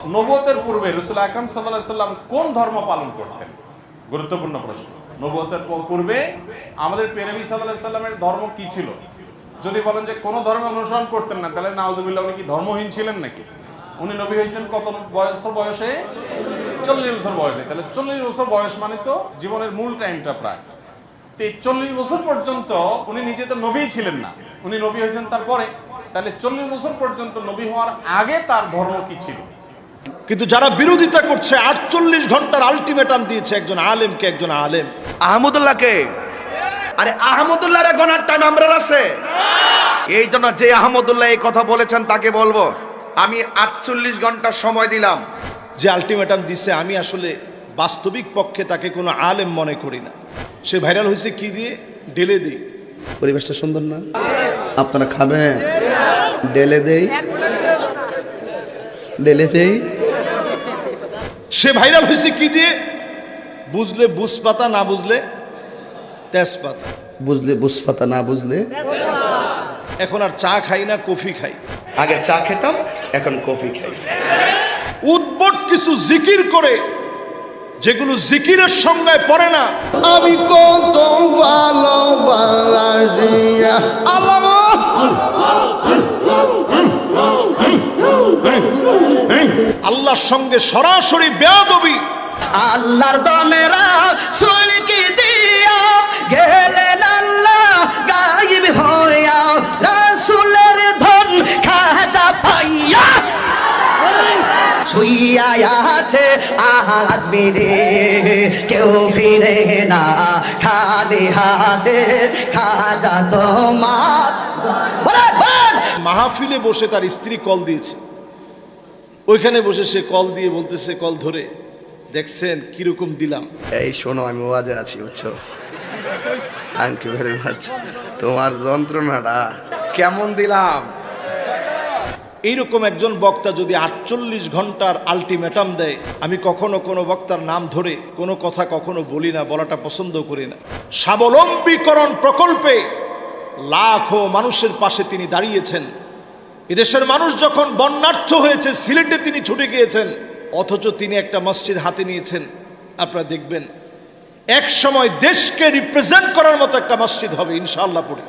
নবুয়তের পূর্বে রাসূল আকরাম সাল্লাল্লাহু আলাইহি সাল্লাম কোন ধর্ম পালন করতেন? গুরুত্বপূর্ণ প্রশ্ন। নবুয়তের পূর্বে আমাদের প্রিয় নবী সাল্লাল্লাহু আলাইহি সাল্লামের ধর্ম কি ছিল? যদি বলেন যে কোন ধর্ম অনুসরণ করতেন না, তাহলে নাউজুবিল্লাহ উনি কি ধর্মহীন ছিলেন নাকি? উনি নবী হয়েছেন কত বছর বয়সে? 40 বছর বয়সে। তাহলে 40 বছর বয়স মানে তো জীবনের মূল টাইমটা প্রায়। তো 40 বছর পর্যন্ত উনি নিজে তো নবী ছিলেন না, উনি নবী হয়েছেন তারপরে। তাহলে 40 বছর পর্যন্ত নবী হওয়ার আগে তার ধর্ম কি ছিল? কিন্তু যারা বিরোধিতা করছে 48 ঘন্টার আলটিমেটাম দিয়েছে একজন আলেমকে, একজন আলেম আহমদুল্লাহকে। আরে আহমদুল্লাহর গণার টাইম আমরা আছে। এই জন্য যে আহমদুল্লাহ এই কথা বলেছেন তাকে বলবো আমি 48 ঘন্টা সময় দিলাম। যে আলটিমেটাম দিছে, আমি আসলে বাস্তবিক পক্ষে তাকে কোনো আলেম মনে করি না। সে ভাইরাল হয়েছে কি দিয়ে? ডেলে দিই। পরিবেশটা সুন্দর না? আপনারা খাবেন? ডেলে দেই, ডেলে দেই। সে ভাইরাল হয়েছে কি দিয়ে? বুঝলে বুঝপাতা, না বুঝলে তেজপাতা। বুঝলে বুঝপাতা, না বুঝলে। এখন আর চা খাই না, কফি খাই। আগে চা খেতাম, এখন কফি খাই। উদ্ভট কিছু জিকির করে যেগুলো জিকিরের সংজ্ঞায় পড়ে না। আমি কত ভালোবাসি আল্লাহর সঙ্গে সরাসরি বেয়াদবি। আল্লাহর দমেরা সুলকি দিয়া গেলেন আল্লাহ গায়েব হইয়া, রাসূলের ধন খাজা পাইয়া শুইয়া আছে আজ মেরে কেউ ফিরে না খালি হাতে, খাজা তোমার। মাহফিলে বসে তার স্ত্রী কল দিয়েছে, ওইখানে বসে সে কল দিয়ে বলতেছে, কল ধরে, দেখছেন কিরকম দিলাম। এই শোনো, আমি ওয়াজে আছি, বুঝছো? Thank you very much. তোমার যন্ত্রণাটা কেমন দিলাম। এইরকম একজন বক্তা যদি 48 ঘন্টার আলটিমেটাম দেয়, আমি কখনো কোনো বক্তার নাম ধরে কোনো কথা কখনো বলি না, বলাটা পছন্দ করি না। স্বাবলম্বীকরণ প্রকল্পে লাখো মানুষের পাশে তিনি দাঁড়িয়েছেন। এদেশের মানুষ যখন বন্যার্থ হয়েছে, সিলেটে তিনি ছুটে গিয়েছেন, অথচ তিনি একটা মসজিদ হাতে নিয়েছেন। আপনারা দেখবেন এক সময় দেশকে রিপ্রেজেন্ট করার মতো একটা মসজিদ হবে ইনশাআল্লাহ পড়ে।